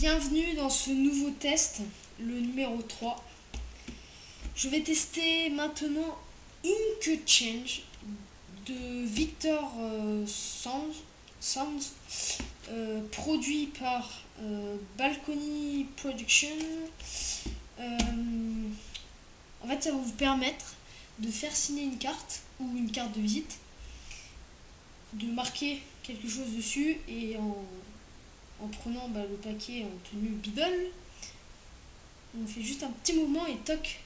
Bienvenue dans ce nouveau test, le numéro 3. Je vais tester maintenant Ink-Change de Victor Sounds, produit par Balcony Production. En fait, ça va vous permettre de faire signer une carte ou une carte de visite, de marquer quelque chose dessus et en prenant le paquet en tenue bidole, on fait juste un petit mouvement et toc,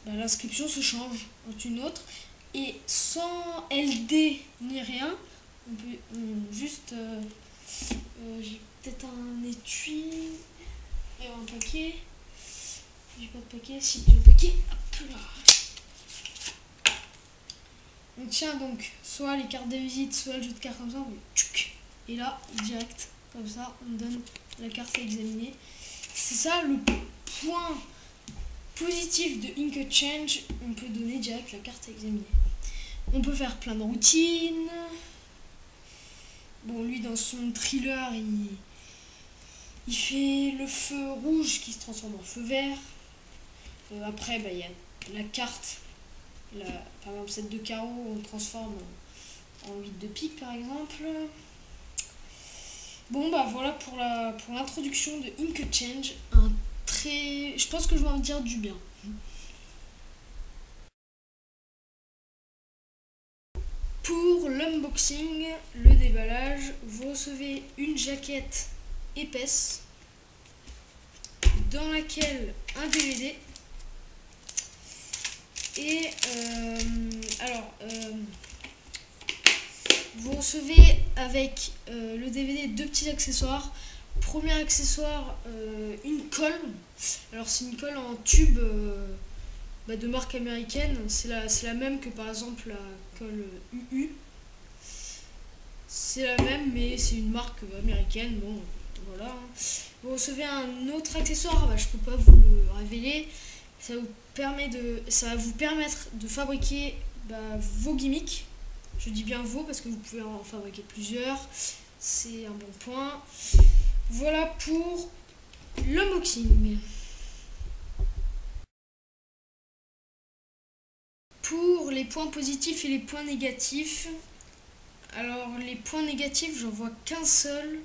l'inscription se change entre une autre et sans LD ni rien. On peut juste j'ai peut-être un étui et un paquet. J'ai pas de paquet, si j'ai un paquet, hop là. On tient donc soit les cartes de visite, soit le jeu de cartes comme ça, et là, direct, comme ça, on donne la carte à examiner. C'est ça le point positif de Ink-Change, on peut donner direct la carte à examiner. On peut faire plein de routines. Bon, lui, dans son thriller, il fait le feu rouge qui se transforme en feu vert. Après, il y a la carte. Par exemple, cette de carreaux, on transforme en 8 de pique, par exemple. Bon, voilà pour l'introduction de Ink-Change. Je pense que je vais en dire du bien. Pour l'unboxing, le déballage, vous recevez une jaquette épaisse dans laquelle un DVD. Et vous recevez avec le DVD deux petits accessoires. Premier accessoire, une colle. Alors c'est une colle en tube de marque américaine. C'est la même que par exemple la colle UU. C'est la même mais c'est une marque américaine. Bon voilà. Vous recevez un autre accessoire, je peux pas vous le révéler. Ça va vous permettre de fabriquer vos gimmicks. Je dis bien vos parce que vous pouvez en fabriquer plusieurs. C'est un bon point. Voilà pour l'unboxing. Pour les points positifs et les points négatifs. Alors les points négatifs, j'en vois qu'un seul.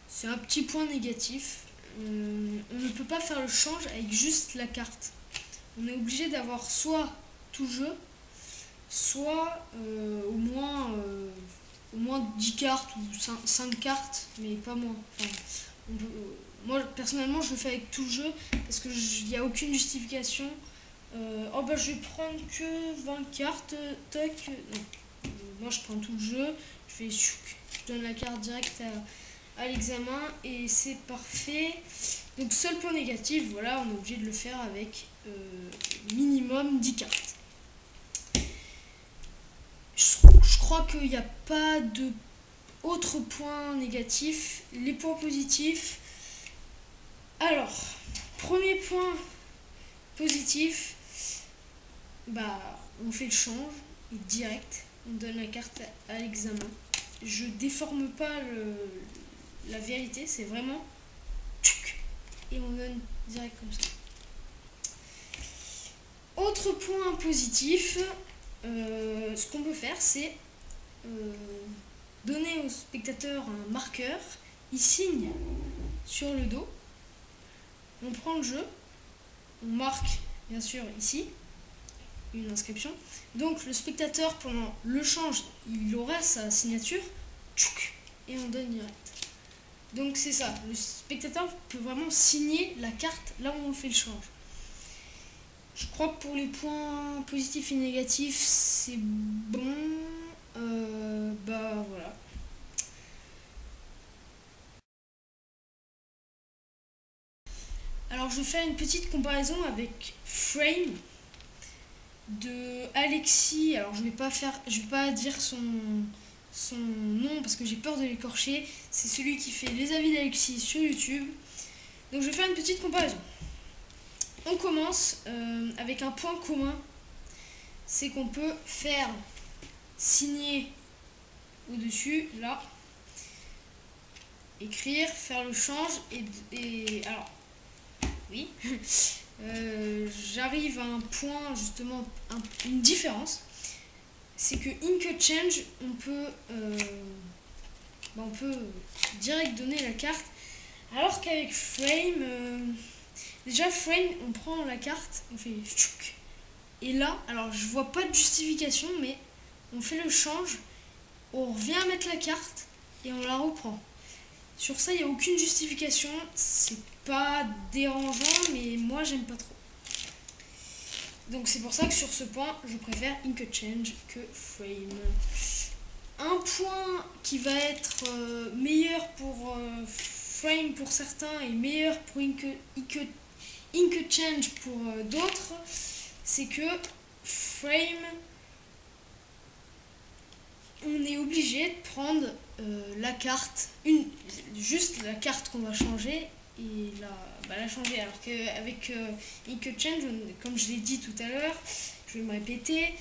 C'est un petit point négatif. On ne peut pas faire le change avec juste la carte. On est obligé d'avoir soit tout jeu, soit au moins 10 cartes ou 5 cartes, mais pas moins. Moi personnellement je le fais avec tout le jeu parce que il n'y a aucune justification. Je vais prendre que 20 cartes, toc. Non. Moi je prends tout le jeu, je donne la carte directe à l'examen et c'est parfait. Donc seul point négatif, voilà, on est obligé de le faire avec minimum 10 cartes. Je crois qu'il n'y a pas de autres points négatifs. Les points positifs. Alors, premier point positif, on fait le change et direct, on donne la carte à l'examen. Je déforme pas la vérité, c'est vraiment et on donne direct comme ça. Autre point positif, ce qu'on peut faire, c'est donner au spectateur un marqueur, il signe sur le dos, on prend le jeu, on marque bien sûr ici une inscription, donc le spectateur pendant le change il aura sa signature et on donne direct. Donc c'est ça, le spectateur peut vraiment signer la carte là où on fait le change. Je crois que pour les points positifs et négatifs c'est bon. Voilà. Alors je vais faire une petite comparaison avec Frame de Alexis. Alors je vais pas dire son nom parce que j'ai peur de l'écorcher. C'est celui qui fait les avis d'Alexis sur YouTube. Donc je vais faire une petite comparaison. On commence avec un point commun, c'est qu'on peut faire signer au-dessus, là, écrire, faire le change et alors oui, j'arrive à un point justement, une différence, c'est que Ink Change, on peut direct donner la carte, alors qu'avec Frame, déjà Frame, on prend la carte, on fait tchouk, et là, alors je vois pas de justification, mais on fait le change, on revient mettre la carte et on la reprend. Sur ça, il n'y a aucune justification, c'est pas dérangeant, mais moi j'aime pas trop. Donc c'est pour ça que sur ce point, je préfère Ink Change que Frame. Un point qui va être meilleur pour Frame pour certains et meilleur pour Ink Change pour d'autres, c'est que Frame, on est obligé de prendre la carte, juste la carte qu'on va changer et la changer. Alors qu'avec Ink Change, comme je l'ai dit tout à l'heure, je vais me répéter,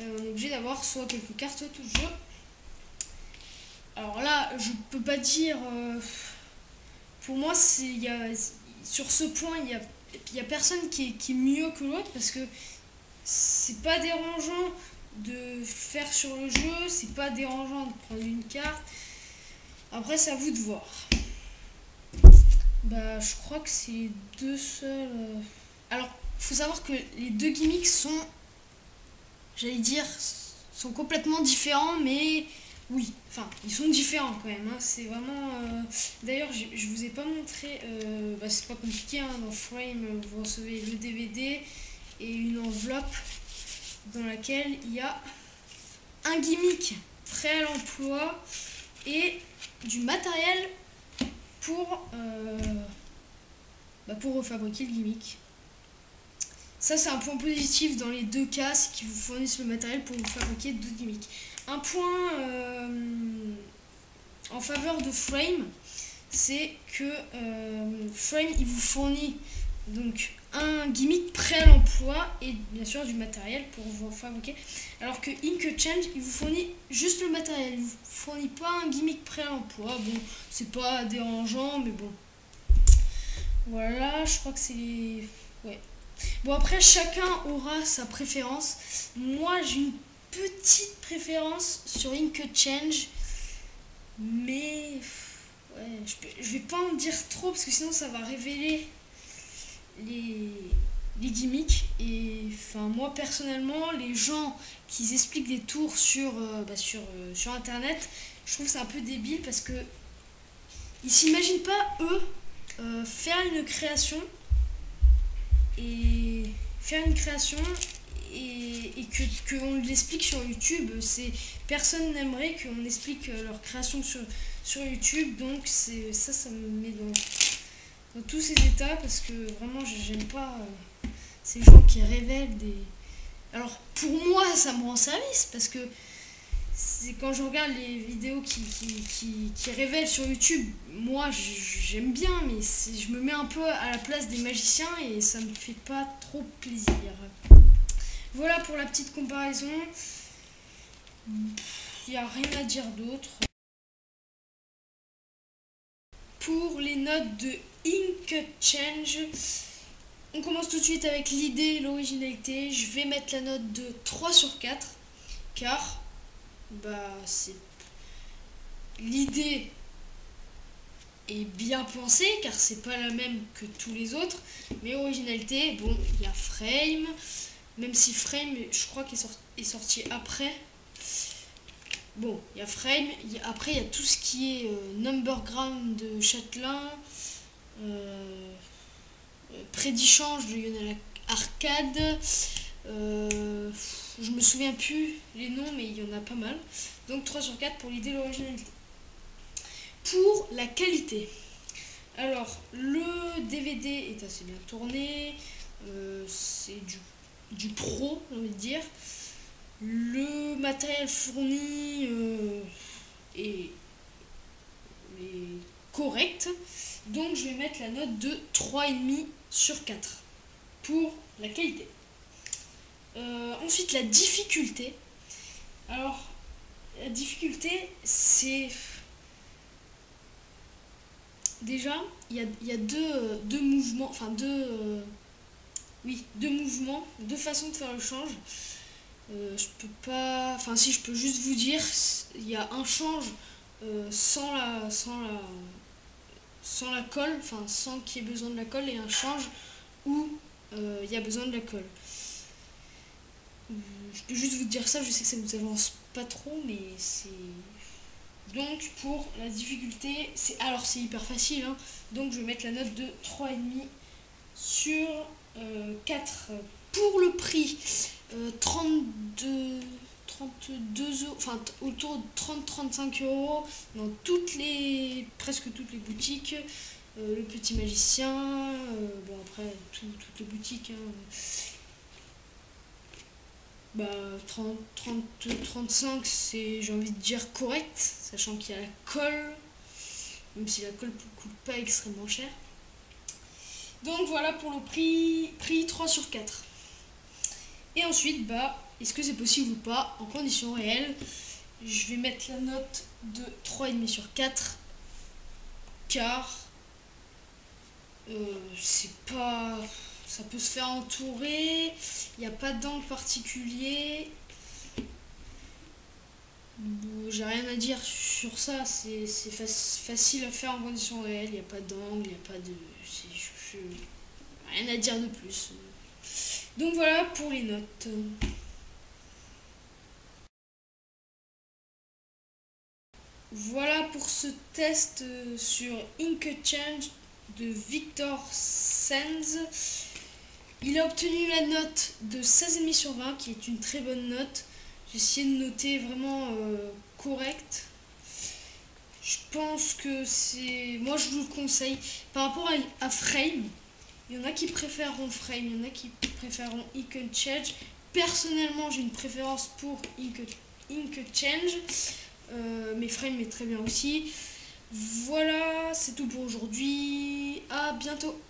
on est obligé d'avoir soit quelques cartes, soit tout le jeu. Alors là, je peux pas dire. Pour moi, sur ce point, il y a personne qui est mieux que l'autre parce que c'est pas dérangeant de faire sur le jeu, c'est pas dérangeant de prendre une carte. Après, c'est à vous de voir. Bah, je crois que c'est les deux seuls. Alors, faut savoir que les deux gimmicks sont, j'allais dire, sont complètement différents, mais oui, enfin, ils sont différents quand même. Hein. C'est vraiment. D'ailleurs, je vous ai pas montré. C'est pas compliqué. Hein, dans Frame, vous recevez le DVD et une enveloppe dans laquelle il y a un gimmick prêt à l'emploi et du matériel pour refabriquer le gimmick. Ça, c'est un point positif dans les deux cas, c'est qu'ils vous fournissent le matériel pour vous fabriquer deux gimmicks. Un point en faveur de Frame, c'est que Frame, il vous fournit donc un gimmick prêt à l'emploi et bien sûr du matériel pour vous fabriquer, alors que Ink Change, il vous fournit juste le matériel, il vous fournit pas un gimmick prêt à l'emploi. Bon, c'est pas dérangeant, mais bon, voilà, je crois que c'est les... ouais. Bon, après, chacun aura sa préférence. Moi, j'ai une petite préférence sur Ink Change, mais ouais, je vais pas en dire trop parce que sinon ça va révéler les gimmicks. Et enfin, moi personnellement, les gens qui expliquent des tours sur internet, je trouve c'est un peu débile parce que ils s'imaginent pas eux faire une création et qu'on l'explique sur YouTube. Personne n'aimerait qu'on explique leur création sur YouTube, donc ça me met dans tous ces états parce que vraiment j'aime pas ces gens qui révèlent des... Alors pour moi ça me rend service parce que c'est quand je regarde les vidéos qui révèlent sur YouTube, moi j'aime bien, mais je me mets un peu à la place des magiciens et ça me fait pas trop plaisir. Voilà pour la petite comparaison. Il n'y a rien à dire d'autre. Pour les notes de Ink Change, on commence tout de suite avec l'idée et l'originalité. Je vais mettre la note de 3 sur 4 car c'est l'idée est bien pensée car c'est pas la même que tous les autres, mais originalité, bon, il y a Frame, même si Frame je crois qu'il est sorti après. Bon, il y a Frame, après il y a tout ce qui est Numbergram de Chatelain, Prédichange de Lionel Arcade, je me souviens plus les noms, mais il y en a pas mal. Donc 3 sur 4 pour l'idée et l'originalité. Pour la qualité, alors le DVD est assez bien tourné, c'est du pro, j'ai envie de dire. Le matériel fourni est correct, donc je vais mettre la note de 3,5 sur 4 pour la qualité. Ensuite, la difficulté. Alors, la difficulté, c'est déjà, il y a deux mouvements, enfin deux mouvements, deux façons de faire le change. Je peux pas, enfin si, je peux juste vous dire, il y a un change sans la colle, enfin sans qu'il y ait besoin de la colle, et un change où il y a besoin de la colle. Je peux juste vous dire ça, je sais que ça vous avance pas trop, mais c'est... Donc pour la difficulté, c'est hyper facile, hein. Donc je vais mettre la note de 3,5 sur 4. Pour le prix, 32 euros, enfin autour de 30-35 euros dans presque toutes les boutiques. Le Petit Magicien, bon après toutes les boutiques, hein. Bah 35 c'est, j'ai envie de dire, correct, sachant qu'il y a la colle, même si la colle ne coûte pas extrêmement cher. Donc voilà pour le prix 3 sur 4. Et ensuite, bah, est-ce que c'est possible ou pas en conditions réelles? Je vais mettre la note de 3,5 sur 4, car c'est pas... Ça peut se faire entourer, il n'y a pas d'angle particulier. Bon, j'ai rien à dire sur ça, c'est facile à faire en conditions réelles, il n'y a pas d'angle, il n'y a pas de... rien à dire de plus. Donc voilà pour les notes. Voilà pour ce test sur Ink Change de Victor Sands. Il a obtenu la note de 16,5 sur 20, qui est une très bonne note. J'ai essayé de noter vraiment correct. Je pense que c'est... Moi, je vous le conseille. Par rapport à Frame, il y en a qui préféreront Frame, il y en a qui préféreront Ink Change. Personnellement, j'ai une préférence pour Ink Change. Mais Frame est très bien aussi. Voilà, c'est tout pour aujourd'hui. À bientôt.